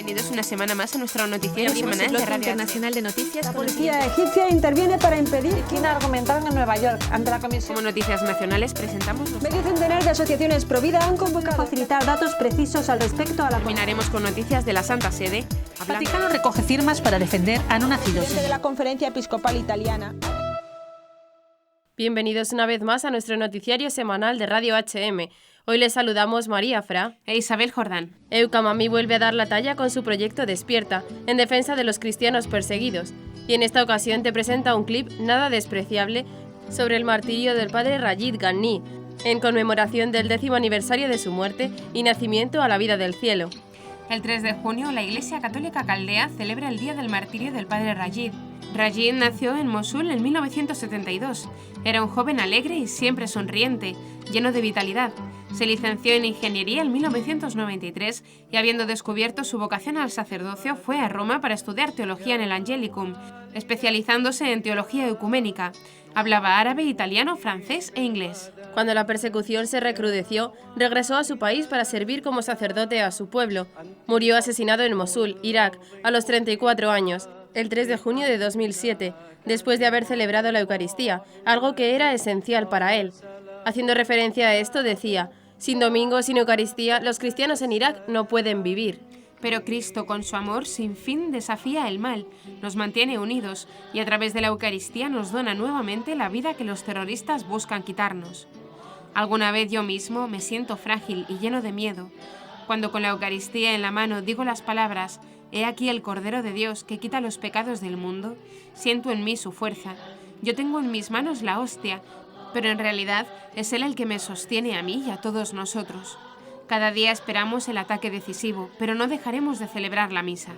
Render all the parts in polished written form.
Bienvenidos una semana más a nuestro noticiario semanal de Radio Internacional de Noticias. La policía egipcia interviene para impedir que argumentaron en Nueva York ante la comisión. Como noticias nacionales presentamos Medio centenar de asociaciones pro vida han convocado a facilitar datos precisos al respecto a la... Terminaremos con noticias de la Santa Sede. El Vaticano recoge firmas para defender a no nacidos. De la Conferencia Episcopal Italiana. Bienvenidos una vez más a nuestro noticiario semanal de Radio HM. Hoy les saludamos María Fra e Isabel Jordán. Eucamami vuelve a dar la talla con su proyecto Despierta, en defensa de los cristianos perseguidos. Y en esta ocasión te presenta un clip nada despreciable sobre el martirio del padre Rajid Ghani, en conmemoración del 10º aniversario de su muerte y nacimiento a la vida del cielo. El 3 de junio, la Iglesia Católica Caldea celebra el Día del Martirio del padre Rajid. Rajid nació en Mosul en 1972. Era un joven alegre y siempre sonriente, lleno de vitalidad. Se licenció en Ingeniería en 1993 y, habiendo descubierto su vocación al sacerdocio, fue a Roma para estudiar teología en el Angelicum, especializándose en teología ecuménica. Hablaba árabe, italiano, francés e inglés. Cuando la persecución se recrudeció, regresó a su país para servir como sacerdote a su pueblo. Murió asesinado en Mosul, Irak, a los 34 años, el 3 de junio de 2007, después de haber celebrado la Eucaristía, algo que era esencial para él. Haciendo referencia a esto, decía: «Sin domingo, sin Eucaristía, los cristianos en Irak no pueden vivir». Pero Cristo, con su amor sin fin, desafía el mal, nos mantiene unidos y a través de la Eucaristía nos dona nuevamente la vida que los terroristas buscan quitarnos. Alguna vez yo mismo me siento frágil y lleno de miedo. Cuando con la Eucaristía en la mano digo las palabras «He aquí el Cordero de Dios que quita los pecados del mundo», siento en mí su fuerza. Yo tengo en mis manos la hostia, pero en realidad es Él el que me sostiene a mí y a todos nosotros. Cada día esperamos el ataque decisivo, pero no dejaremos de celebrar la misa.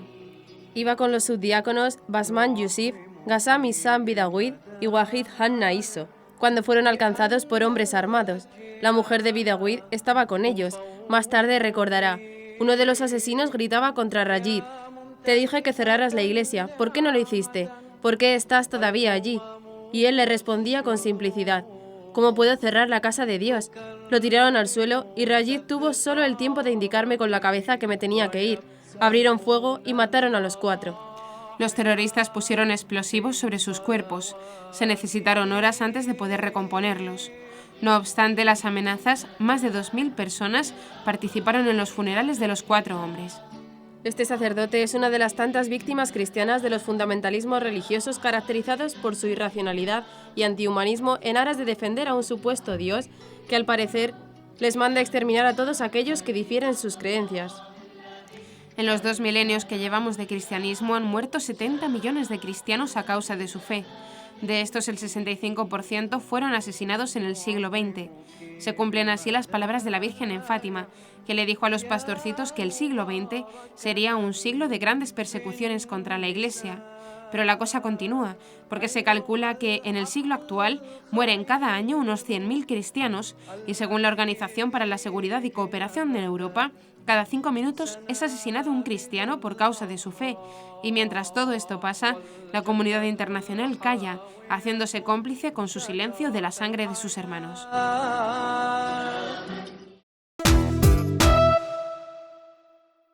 Iba con los subdiáconos Basman Yusif, Ghassam Issam Bidawid y Wahid Hanna Isso, cuando fueron alcanzados por hombres armados. La mujer de Bidawid estaba con ellos. Más tarde recordará: uno de los asesinos gritaba contra Rajid: «Te dije que cerraras la iglesia, ¿por qué no lo hiciste? ¿Por qué estás todavía allí?» Y él le respondía con simplicidad: «¿Cómo puedo cerrar la casa de Dios?». Lo tiraron al suelo y Rajid tuvo solo el tiempo de indicarme con la cabeza que me tenía que ir. Abrieron fuego y mataron a los 4. Los terroristas pusieron explosivos sobre sus cuerpos. Se necesitaron horas antes de poder recomponerlos. No obstante las amenazas, más de 2.000 personas participaron en los funerales de los 4 hombres. Este sacerdote es una de las tantas víctimas cristianas de los fundamentalismos religiosos caracterizados por su irracionalidad y antihumanismo en aras de defender a un supuesto Dios que, al parecer, les manda exterminar a todos aquellos que difieren sus creencias. En los 2 milenios que llevamos de cristianismo han muerto 70 millones de cristianos a causa de su fe. De estos, el 65% fueron asesinados en el siglo XX. Se cumplen así las palabras de la Virgen en Fátima, que le dijo a los pastorcitos que el siglo XX sería un siglo de grandes persecuciones contra la Iglesia. Pero la cosa continúa, porque se calcula que en el siglo actual mueren cada año unos 100.000 cristianos y, según la Organización para la Seguridad y Cooperación de Europa, cada 5 minutos es asesinado un cristiano por causa de su fe. Y mientras todo esto pasa, la comunidad internacional calla, haciéndose cómplice con su silencio de la sangre de sus hermanos.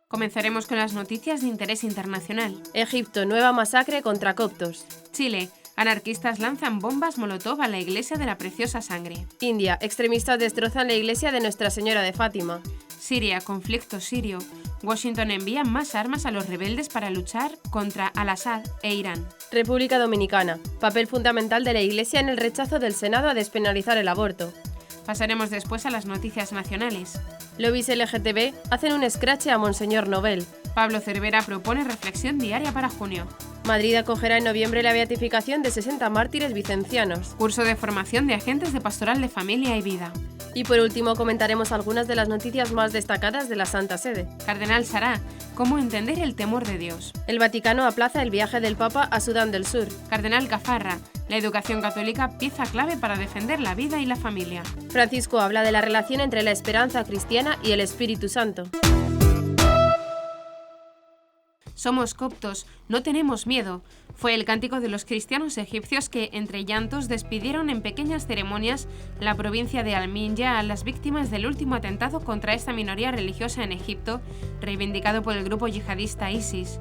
Comenzaremos con las noticias de interés internacional. Egipto, nueva masacre contra coptos. Chile, anarquistas lanzan bombas molotov a la iglesia de la Preciosa Sangre. India, extremistas destrozan la iglesia de Nuestra Señora de Fátima. Siria, conflicto sirio. Washington envía más armas a los rebeldes para luchar contra Al-Assad e Irán. República Dominicana, papel fundamental de la iglesia en el rechazo del Senado a despenalizar el aborto. Pasaremos después a las noticias nacionales. Lobbies LGTB hacen un escrache a Monseñor Nobel. Pablo Cervera propone reflexión diaria para junio. Madrid acogerá en noviembre la beatificación de 60 mártires vicencianos. Curso de formación de agentes de Pastoral de Familia y Vida. Y por último comentaremos algunas de las noticias más destacadas de la Santa Sede. Cardenal Sará, ¿cómo entender el temor de Dios? El Vaticano aplaza el viaje del Papa a Sudán del Sur. Cardenal Cafarra, la educación católica pieza clave para defender la vida y la familia. Francisco habla de la relación entre la esperanza cristiana y el Espíritu Santo. «Somos coptos, no tenemos miedo», fue el cántico de los cristianos egipcios que, entre llantos, despidieron en pequeñas ceremonias en la provincia de Al-Minya a las víctimas del último atentado contra esta minoría religiosa en Egipto, reivindicado por el grupo yihadista ISIS.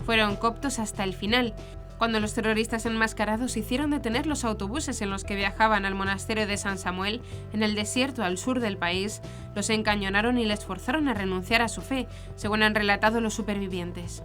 Fueron coptos hasta el final, cuando los terroristas enmascarados hicieron detener los autobuses en los que viajaban al monasterio de San Samuel, en el desierto al sur del país, los encañonaron y les forzaron a renunciar a su fe, según han relatado los supervivientes.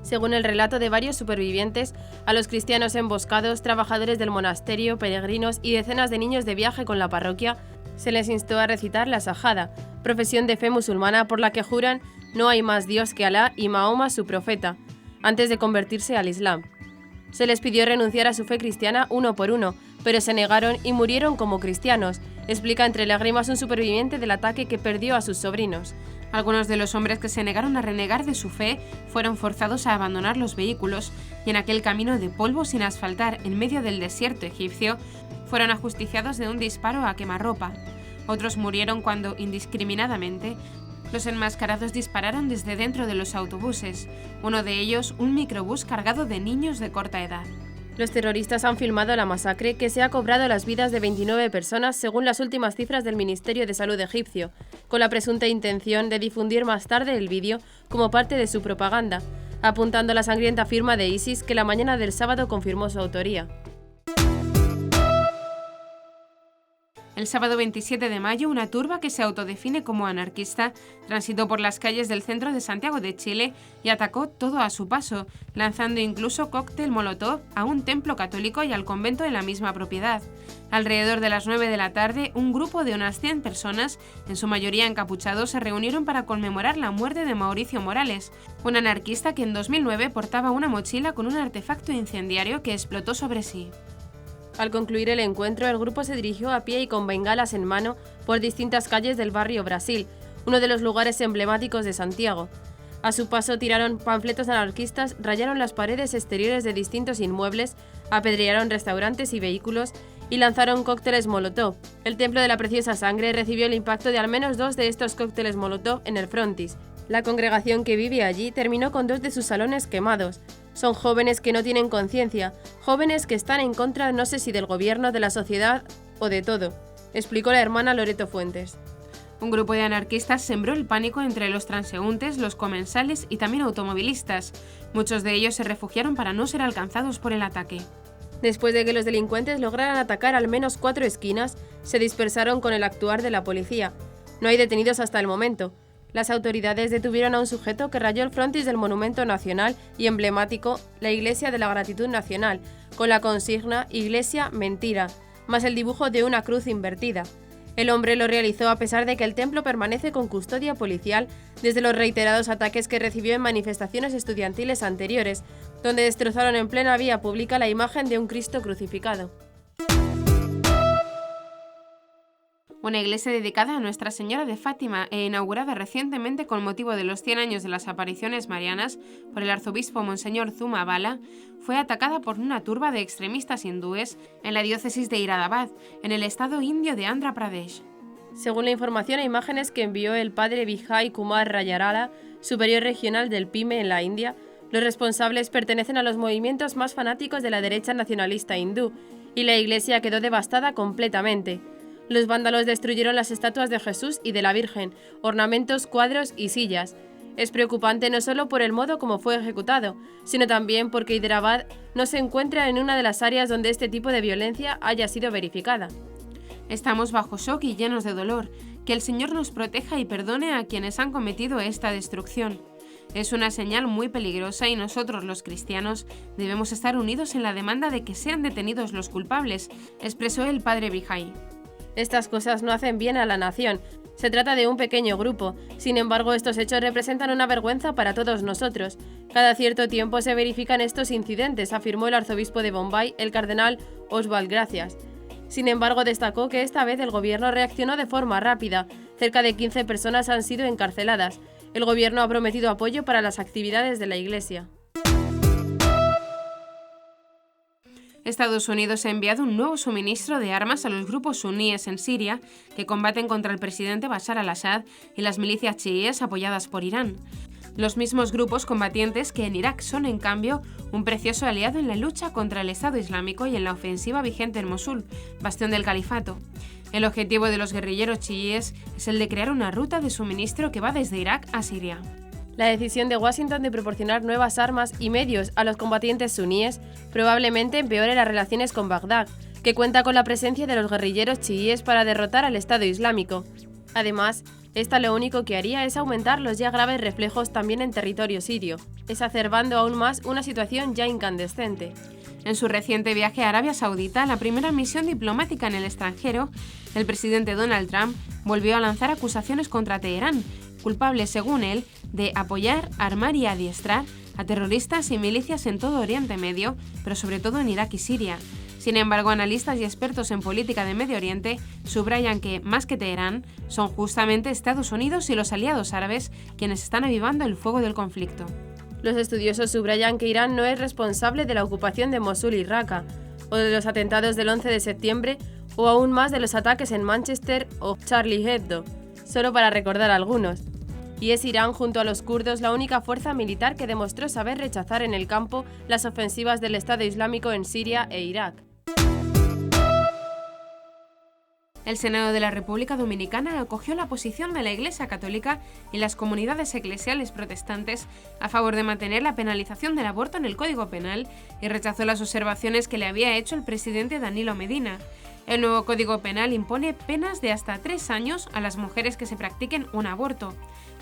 Según el relato de varios supervivientes, a los cristianos emboscados, trabajadores del monasterio, peregrinos y decenas de niños de viaje con la parroquia, se les instó a recitar la Sajada, profesión de fe musulmana por la que juran no hay más Dios que Alá y Mahoma su profeta, antes de convertirse al Islam. Se les pidió renunciar a su fe cristiana uno por uno, pero se negaron y murieron como cristianos, explica entre lágrimas un superviviente del ataque que perdió a sus sobrinos. Algunos de los hombres que se negaron a renegar de su fe fueron forzados a abandonar los vehículos y en aquel camino de polvo sin asfaltar en medio del desierto egipcio fueron ajusticiados de un disparo a quemarropa. Otros murieron cuando, indiscriminadamente, los enmascarados dispararon desde dentro de los autobuses, uno de ellos un microbús cargado de niños de corta edad. Los terroristas han filmado la masacre que se ha cobrado las vidas de 29 personas según las últimas cifras del Ministerio de Salud egipcio, con la presunta intención de difundir más tarde el vídeo como parte de su propaganda, apuntando a la sangrienta firma de ISIS que la mañana del sábado confirmó su autoría. El sábado 27 de mayo, una turba que se autodefine como anarquista transitó por las calles del centro de Santiago de Chile y atacó todo a su paso, lanzando incluso cóctel molotov a un templo católico y al convento en la misma propiedad. Alrededor de las 9 de la tarde, un grupo de unas 100 personas, en su mayoría encapuchados, se reunieron para conmemorar la muerte de Mauricio Morales, un anarquista que en 2009 portaba una mochila con un artefacto incendiario que explotó sobre sí. Al concluir el encuentro, el grupo se dirigió a pie y con bengalas en mano por distintas calles del barrio Brasil, uno de los lugares emblemáticos de Santiago. A su paso tiraron panfletos anarquistas, rayaron las paredes exteriores de distintos inmuebles, apedrearon restaurantes y vehículos y lanzaron cócteles molotov. El Templo de la Preciosa Sangre recibió el impacto de al menos 2 de estos cócteles molotov en el frontis. La congregación que vive allí terminó con 2 de sus salones quemados. Son jóvenes que no tienen conciencia, jóvenes que están en contra no sé si del gobierno, de la sociedad o de todo, explicó la hermana Loreto Fuentes. Un grupo de anarquistas sembró el pánico entre los transeúntes, los comensales y también automovilistas. Muchos de ellos se refugiaron para no ser alcanzados por el ataque. Después de que los delincuentes lograran atacar al menos 4 esquinas, se dispersaron con el actuar de la policía. No hay detenidos hasta el momento. Las autoridades detuvieron a un sujeto que rayó el frontis del monumento nacional y emblemático, la Iglesia de la Gratitud Nacional, con la consigna «Iglesia, mentira», más el dibujo de una cruz invertida. El hombre lo realizó a pesar de que el templo permanece con custodia policial desde los reiterados ataques que recibió en manifestaciones estudiantiles anteriores, donde destrozaron en plena vía pública la imagen de un Cristo crucificado. Una iglesia dedicada a Nuestra Señora de Fátima e inaugurada recientemente con motivo de los 100 años de las apariciones marianas por el arzobispo Monseñor Zuma Bala, fue atacada por una turba de extremistas hindúes en la diócesis de Iradabad, en el estado indio de Andhra Pradesh. Según la información e imágenes que envió el padre Vijay Kumar Rayarala, superior regional del PIME en la India, los responsables pertenecen a los movimientos más fanáticos de la derecha nacionalista hindú, y la iglesia quedó devastada completamente. Los vándalos destruyeron las estatuas de Jesús y de la Virgen, ornamentos, cuadros y sillas. Es preocupante no solo por el modo como fue ejecutado, sino también porque Hyderabad no se encuentra en una de las áreas donde este tipo de violencia haya sido verificada. Estamos bajo shock y llenos de dolor. Que el Señor nos proteja y perdone a quienes han cometido esta destrucción. Es una señal muy peligrosa y nosotros, los cristianos, debemos estar unidos en la demanda de que sean detenidos los culpables, expresó el padre Vijay. Estas cosas no hacen bien a la nación. Se trata de un pequeño grupo. Sin embargo, estos hechos representan una vergüenza para todos nosotros. Cada cierto tiempo se verifican estos incidentes, afirmó el arzobispo de Bombay, el cardenal Oswald Gracias. Sin embargo, destacó que esta vez el gobierno reaccionó de forma rápida. Cerca de 15 personas han sido encarceladas. El gobierno ha prometido apoyo para las actividades de la Iglesia. Estados Unidos ha enviado un nuevo suministro de armas a los grupos suníes en Siria que combaten contra el presidente Bashar al-Assad y las milicias chiíes apoyadas por Irán. Los mismos grupos combatientes que en Irak son, en cambio, un precioso aliado en la lucha contra el Estado Islámico y en la ofensiva vigente en Mosul, bastión del califato. El objetivo de los guerrilleros chiíes es el de crear una ruta de suministro que va desde Irak a Siria. La decisión de Washington de proporcionar nuevas armas y medios a los combatientes suníes probablemente empeore las relaciones con Bagdad, que cuenta con la presencia de los guerrilleros chiíes para derrotar al Estado Islámico. Además, esta lo único que haría es aumentar los ya graves reflejos también en territorio sirio, exacerbando aún más una situación ya incandescente. En su reciente viaje a Arabia Saudita, la primera misión diplomática en el extranjero, el presidente Donald Trump volvió a lanzar acusaciones contra Teherán, culpable, según él, de apoyar, armar y adiestrar a terroristas y milicias en todo Oriente Medio, pero sobre todo en Irak y Siria. Sin embargo, analistas y expertos en política de Medio Oriente subrayan que, más que Teherán, son justamente Estados Unidos y los aliados árabes quienes están avivando el fuego del conflicto. Los estudiosos subrayan que Irán no es responsable de la ocupación de Mosul y Raqqa, o de los atentados del 11 de septiembre, o aún más de los ataques en Manchester o Charlie Hebdo, solo para recordar algunos. Y es Irán, junto a los kurdos, la única fuerza militar que demostró saber rechazar en el campo las ofensivas del Estado Islámico en Siria e Irak. El Senado de la República Dominicana acogió la posición de la Iglesia Católica y las comunidades eclesiales protestantes a favor de mantener la penalización del aborto en el Código Penal y rechazó las observaciones que le había hecho el presidente Danilo Medina. El nuevo Código Penal impone penas de hasta 3 años a las mujeres que se practiquen un aborto.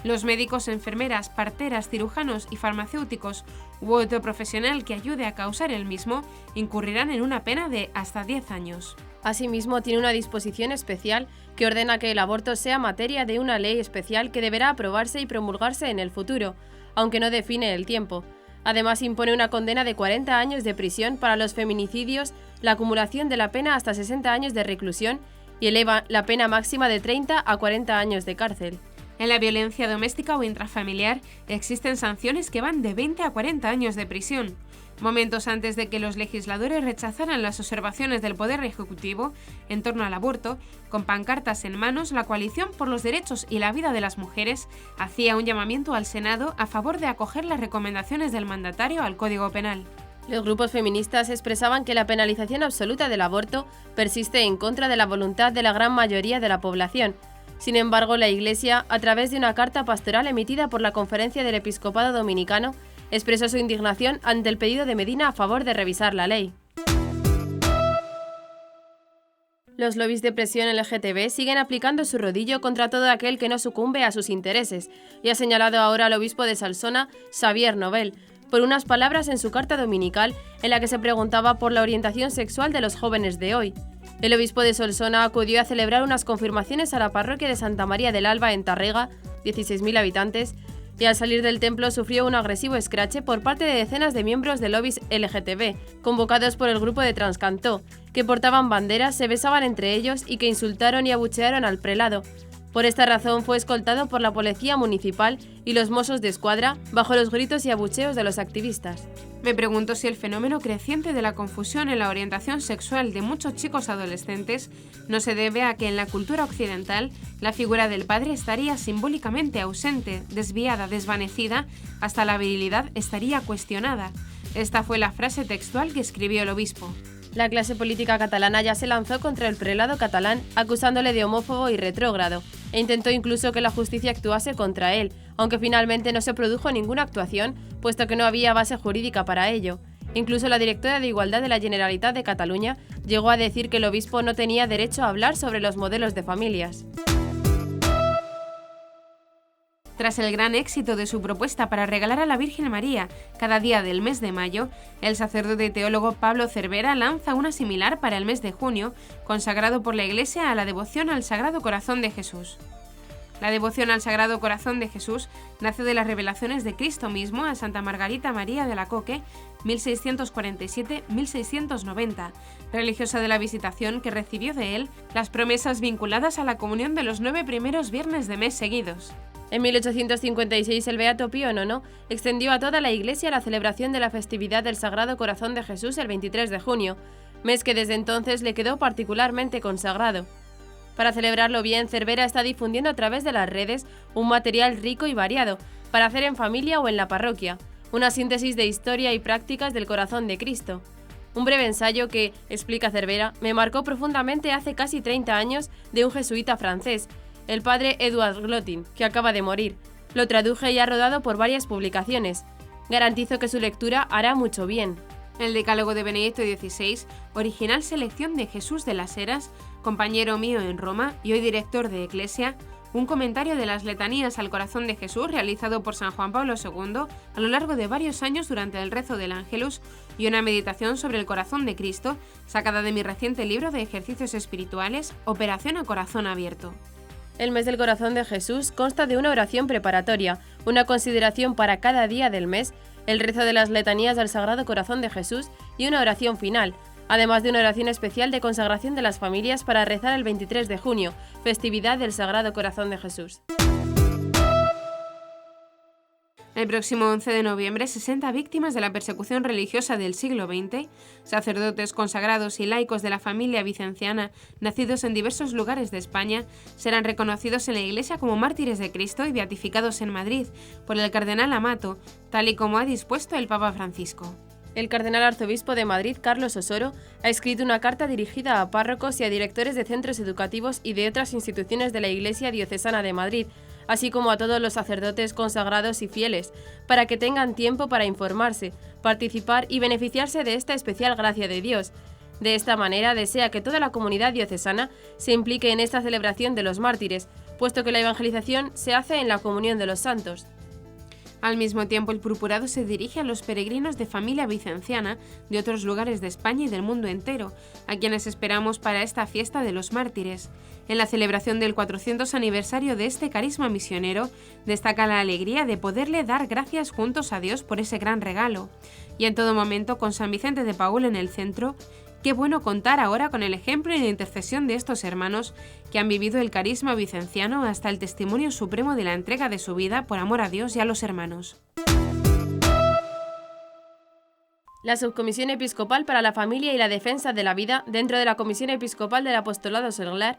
Los médicos, enfermeras, parteras, cirujanos y farmacéuticos u otro profesional que ayude a causar el mismo incurrirán en una pena de hasta 10 años. Asimismo, tiene una disposición especial que ordena que el aborto sea materia de una ley especial que deberá aprobarse y promulgarse en el futuro, aunque no define el tiempo. Además, impone una condena de 40 años de prisión para los feminicidios, la acumulación de la pena hasta 60 años de reclusión y eleva la pena máxima de 30 a 40 años de cárcel. En la violencia doméstica o intrafamiliar existen sanciones que van de 20 a 40 años de prisión. Momentos antes de que los legisladores rechazaran las observaciones del Poder Ejecutivo en torno al aborto, con pancartas en manos, la Coalición por los Derechos y la Vida de las Mujeres hacía un llamamiento al Senado a favor de acoger las recomendaciones del mandatario al Código Penal. Los grupos feministas expresaban que la penalización absoluta del aborto persiste en contra de la voluntad de la gran mayoría de la población. Sin embargo, la Iglesia, a través de una carta pastoral emitida por la Conferencia del Episcopado Dominicano, expresó su indignación ante el pedido de Medina a favor de revisar la ley. Los lobbies de presión LGTB siguen aplicando su rodillo contra todo aquel que no sucumbe a sus intereses, y ha señalado ahora al obispo de Salsona, Xavier Nobel, por unas palabras en su carta dominical en la que se preguntaba por la orientación sexual de los jóvenes de hoy. El obispo de Solsona acudió a celebrar unas confirmaciones a la parroquia de Santa María del Alba en Tárrega, 16.000 habitantes, y al salir del templo sufrió un agresivo escrache por parte de decenas de miembros de lobbies LGTB, convocados por el grupo de Transcantó, que portaban banderas, se besaban entre ellos y que insultaron y abuchearon al prelado. Por esta razón fue escoltado por la policía municipal y los Mossos de Escuadra, bajo los gritos y abucheos de los activistas. Me pregunto si el fenómeno creciente de la confusión en la orientación sexual de muchos chicos adolescentes no se debe a que en la cultura occidental la figura del padre estaría simbólicamente ausente, desviada, desvanecida, hasta la virilidad estaría cuestionada. Esta fue la frase textual que escribió el obispo. La clase política catalana ya se lanzó contra el prelado catalán, acusándole de homófobo y retrógrado, e intentó incluso que la justicia actuase contra él, aunque finalmente no se produjo ninguna actuación, puesto que no había base jurídica para ello. Incluso la directora de Igualdad de la Generalitat de Cataluña llegó a decir que el obispo no tenía derecho a hablar sobre los modelos de familias. Tras el gran éxito de su propuesta para regalar a la Virgen María cada día del mes de mayo, el sacerdote y teólogo Pablo Cervera lanza una similar para el mes de junio, consagrado por la Iglesia a la devoción al Sagrado Corazón de Jesús. La devoción al Sagrado Corazón de Jesús nace de las revelaciones de Cristo mismo a Santa Margarita María de la Coque, 1647-1690, religiosa de la Visitación que recibió de él las promesas vinculadas a la comunión de los 9 primeros viernes de mes seguidos. En 1856 el Beato Pío IX extendió a toda la Iglesia la celebración de la festividad del Sagrado Corazón de Jesús el 23 de junio, mes que desde entonces le quedó particularmente consagrado. Para celebrarlo bien, Cervera está difundiendo a través de las redes un material rico y variado, para hacer en familia o en la parroquia, una síntesis de historia y prácticas del corazón de Cristo. Un breve ensayo que, explica Cervera, me marcó profundamente hace casi 30 años de un jesuita francés, el padre Edouard Glotin, que acaba de morir. Lo traduje y ha rodado por varias publicaciones. Garantizo que su lectura hará mucho bien. El Decálogo de Benedicto XVI, original selección de Jesús de las Heras, compañero mío en Roma y hoy director de Eclesia, un comentario de las letanías al corazón de Jesús realizado por San Juan Pablo II a lo largo de varios años durante el rezo del Ángelus y una meditación sobre el corazón de Cristo, sacada de mi reciente libro de ejercicios espirituales, Operación a Corazón Abierto. El mes del corazón de Jesús consta de una oración preparatoria, una consideración para cada día del mes, el rezo de las letanías del Sagrado Corazón de Jesús y una oración final, además de una oración especial de consagración de las familias para rezar el 23 de junio, festividad del Sagrado Corazón de Jesús. El próximo 11 de noviembre, 60 víctimas de la persecución religiosa del siglo XX, sacerdotes consagrados y laicos de la familia vicenciana, nacidos en diversos lugares de España, serán reconocidos en la Iglesia como mártires de Cristo y beatificados en Madrid por el cardenal Amato, tal y como ha dispuesto el Papa Francisco. El cardenal arzobispo de Madrid, Carlos Osoro, ha escrito una carta dirigida a párrocos y a directores de centros educativos y de otras instituciones de la Iglesia Diocesana de Madrid, así como a todos los sacerdotes consagrados y fieles, para que tengan tiempo para informarse, participar y beneficiarse de esta especial gracia de Dios. De esta manera desea que toda la comunidad diocesana se implique en esta celebración de los mártires, puesto que la evangelización se hace en la comunión de los santos. Al mismo tiempo, el purpurado se dirige a los peregrinos de familia vicenciana de otros lugares de España y del mundo entero, a quienes esperamos para esta fiesta de los mártires. En la celebración del 400 aniversario de este carisma misionero, destaca la alegría de poderle dar gracias juntos a Dios por ese gran regalo. Y en todo momento, con San Vicente de Paúl en el centro, qué bueno contar ahora con el ejemplo y la intercesión de estos hermanos que han vivido el carisma vicenciano hasta el testimonio supremo de la entrega de su vida por amor a Dios y a los hermanos. La Subcomisión Episcopal para la Familia y la Defensa de la Vida, dentro de la Comisión Episcopal del Apostolado Seglar,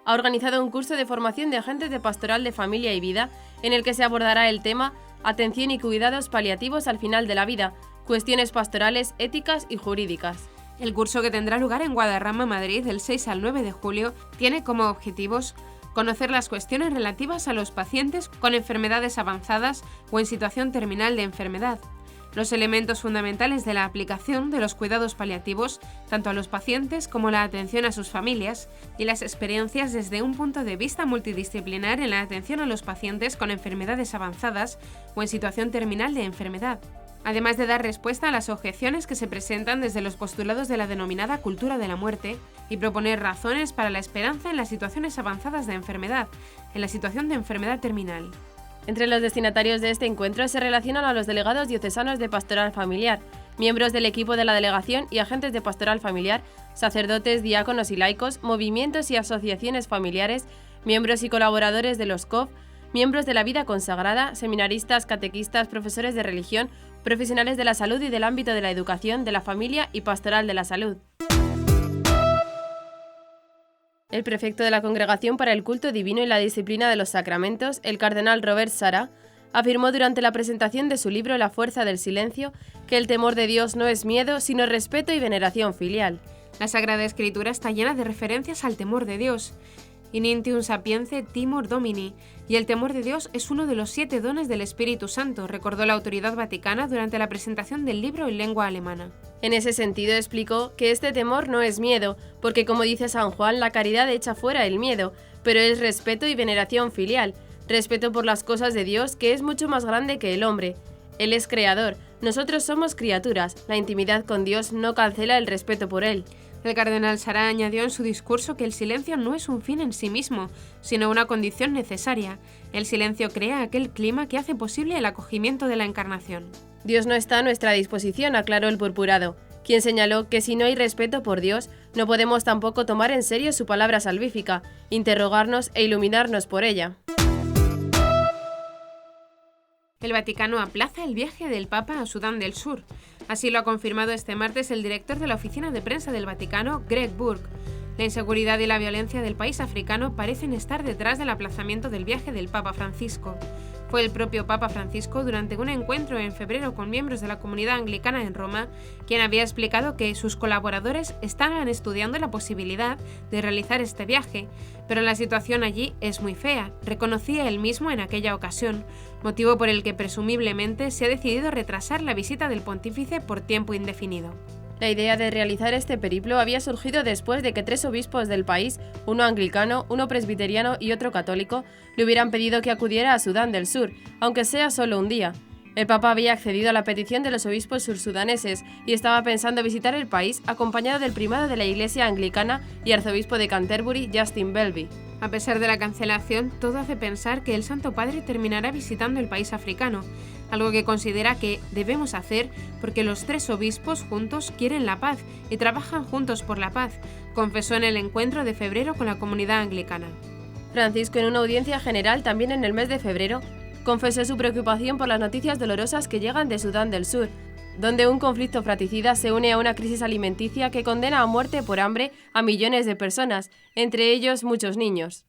ha organizado un curso de formación de agentes de pastoral de familia y vida, en el que se abordará el tema Atención y cuidados paliativos al final de la vida, cuestiones pastorales, éticas y jurídicas. El curso, que tendrá lugar en Guadarrama, Madrid, del 6 al 9 de julio, tiene como objetivos conocer las cuestiones relativas a los pacientes con enfermedades avanzadas o en situación terminal de enfermedad, los elementos fundamentales de la aplicación de los cuidados paliativos tanto a los pacientes como la atención a sus familias y las experiencias desde un punto de vista multidisciplinar en la atención a los pacientes con enfermedades avanzadas o en situación terminal de enfermedad, además de dar respuesta a las objeciones que se presentan desde los postulados de la denominada cultura de la muerte y proponer razones para la esperanza en las situaciones avanzadas de enfermedad, en la situación de enfermedad terminal. Entre los destinatarios de este encuentro se relacionan a los delegados diocesanos de Pastoral Familiar, miembros del equipo de la delegación y agentes de Pastoral Familiar, sacerdotes, diáconos y laicos, movimientos y asociaciones familiares, miembros y colaboradores de los COF, miembros de la vida consagrada, seminaristas, catequistas, profesores de religión, profesionales de la salud y del ámbito de la educación, de la familia y pastoral de la salud. El prefecto de la Congregación para el Culto Divino y la Disciplina de los Sacramentos, el cardenal Robert Sarah, afirmó durante la presentación de su libro La fuerza del silencio que el temor de Dios no es miedo, sino respeto y veneración filial. La Sagrada Escritura está llena de referencias al temor de Dios. Inintium sapience timor Domini, y el temor de Dios es uno de los 7 dones del Espíritu Santo, recordó la autoridad vaticana durante la presentación del libro en lengua alemana. En ese sentido explicó que este temor no es miedo, porque como dice San Juan, la caridad echa fuera el miedo, pero es respeto y veneración filial, respeto por las cosas de Dios, que es mucho más grande que el hombre. Él es creador, nosotros somos criaturas, la intimidad con Dios no cancela el respeto por Él. El cardenal Sarah añadió en su discurso que el silencio no es un fin en sí mismo, sino una condición necesaria. El silencio crea aquel clima que hace posible el acogimiento de la encarnación. Dios no está a nuestra disposición, aclaró el purpurado, quien señaló que si no hay respeto por Dios, no podemos tampoco tomar en serio su palabra salvífica, interrogarnos e iluminarnos por ella. El Vaticano aplaza el viaje del Papa a Sudán del Sur. Así lo ha confirmado este martes el director de la oficina de prensa del Vaticano, Greg Burke. La inseguridad y la violencia del país africano parecen estar detrás del aplazamiento del viaje del Papa Francisco. Fue el propio Papa Francisco, durante un encuentro en febrero con miembros de la comunidad anglicana en Roma, quien había explicado que sus colaboradores estaban estudiando la posibilidad de realizar este viaje, pero la situación allí es muy fea, reconocía él mismo en aquella ocasión, motivo por el que presumiblemente se ha decidido retrasar la visita del pontífice por tiempo indefinido. La idea de realizar este periplo había surgido después de que 3 obispos del país, uno anglicano, uno presbiteriano y otro católico, le hubieran pedido que acudiera a Sudán del Sur, aunque sea solo un día. El Papa había accedido a la petición de los obispos sursudaneses y estaba pensando visitar el país acompañado del primado de la Iglesia anglicana y arzobispo de Canterbury, Justin Welby. A pesar de la cancelación, todo hace pensar que el Santo Padre terminará visitando el país africano, algo que considera que debemos hacer porque los 3 obispos juntos quieren la paz y trabajan juntos por la paz, confesó en el encuentro de febrero con la comunidad anglicana. Francisco, en una audiencia general también en el mes de febrero, confesó su preocupación por las noticias dolorosas que llegan de Sudán del Sur, donde un conflicto fratricida se une a una crisis alimenticia que condena a muerte por hambre a millones de personas, entre ellos muchos niños.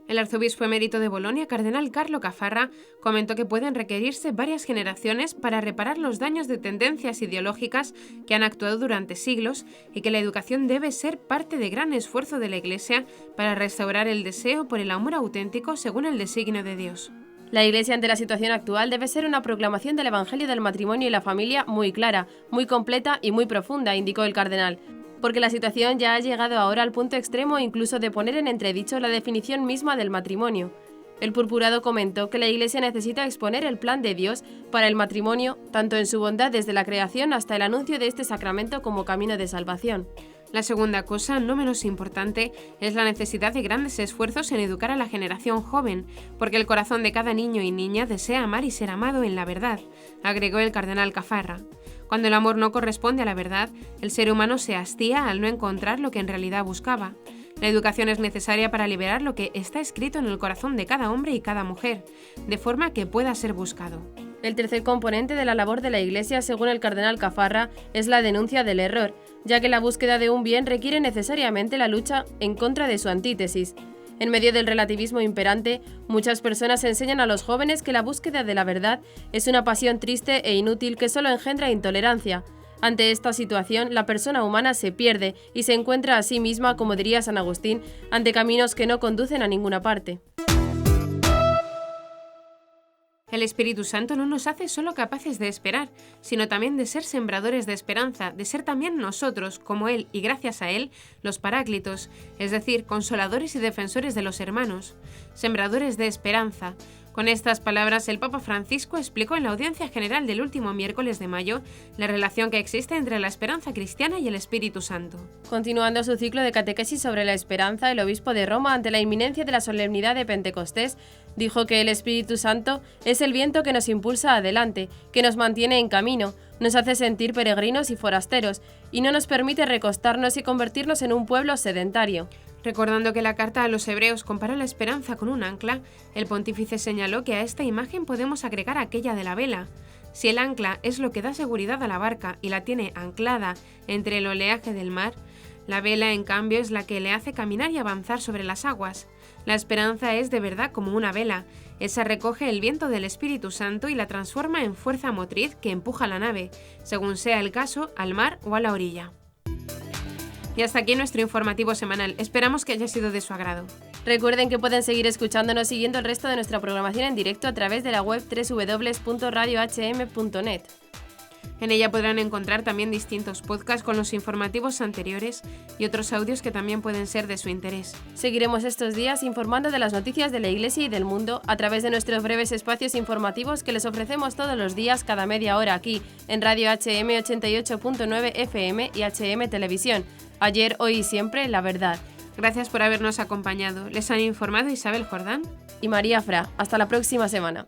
El arzobispo emérito de Bolonia, cardenal Carlo Caffarra, comentó que pueden requerirse varias generaciones para reparar los daños de tendencias ideológicas que han actuado durante siglos y que la educación debe ser parte de gran esfuerzo de la Iglesia para restaurar el deseo por el amor auténtico según el designio de Dios. La Iglesia ante la situación actual debe ser una proclamación del Evangelio del matrimonio y la familia muy clara, muy completa y muy profunda, indicó el cardenal, porque la situación ya ha llegado ahora al punto extremo incluso de poner en entredicho la definición misma del matrimonio. El purpurado comentó que la Iglesia necesita exponer el plan de Dios para el matrimonio, tanto en su bondad desde la creación hasta el anuncio de este sacramento como camino de salvación. La segunda cosa, no menos importante, es la necesidad de grandes esfuerzos en educar a la generación joven, porque el corazón de cada niño y niña desea amar y ser amado en la verdad, agregó el cardenal Caffarra. Cuando el amor no corresponde a la verdad, el ser humano se hastía al no encontrar lo que en realidad buscaba. La educación es necesaria para liberar lo que está escrito en el corazón de cada hombre y cada mujer, de forma que pueda ser buscado. El tercer componente de la labor de la Iglesia, según el cardenal Caffarra, es la denuncia del error, ya que la búsqueda de un bien requiere necesariamente la lucha en contra de su antítesis. En medio del relativismo imperante, muchas personas enseñan a los jóvenes que la búsqueda de la verdad es una pasión triste e inútil que solo engendra intolerancia. Ante esta situación, la persona humana se pierde y se encuentra a sí misma, como diría San Agustín, ante caminos que no conducen a ninguna parte. El Espíritu Santo no nos hace solo capaces de esperar, sino también de ser sembradores de esperanza, de ser también nosotros, como Él y gracias a Él, los paráclitos, es decir, consoladores y defensores de los hermanos, sembradores de esperanza. Con estas palabras, el Papa Francisco explicó en la audiencia general del último miércoles de mayo la relación que existe entre la esperanza cristiana y el Espíritu Santo. Continuando su ciclo de catequesis sobre la esperanza, el obispo de Roma, ante la inminencia de la solemnidad de Pentecostés, dijo que el Espíritu Santo es el viento que nos impulsa adelante, que nos mantiene en camino, nos hace sentir peregrinos y forasteros, y no nos permite recostarnos y convertirnos en un pueblo sedentario. Recordando que la carta a los hebreos compara la esperanza con un ancla, el pontífice señaló que a esta imagen podemos agregar aquella de la vela. Si el ancla es lo que da seguridad a la barca y la tiene anclada entre el oleaje del mar, la vela, en cambio, es la que le hace caminar y avanzar sobre las aguas. La esperanza es de verdad como una vela. Esa recoge el viento del Espíritu Santo y la transforma en fuerza motriz que empuja la nave, según sea el caso, al mar o a la orilla. Y hasta aquí nuestro informativo semanal. Esperamos que haya sido de su agrado. Recuerden que pueden seguir escuchándonos siguiendo el resto de nuestra programación en directo a través de la web www.radiohm.net. En ella podrán encontrar también distintos podcasts con los informativos anteriores y otros audios que también pueden ser de su interés. Seguiremos estos días informando de las noticias de la Iglesia y del mundo a través de nuestros breves espacios informativos que les ofrecemos todos los días cada media hora aquí en Radio HM 88.9 FM y HM Televisión. Ayer, hoy y siempre, la verdad. Gracias por habernos acompañado. Les han informado Isabel Jordán y María Fra. Hasta la próxima semana.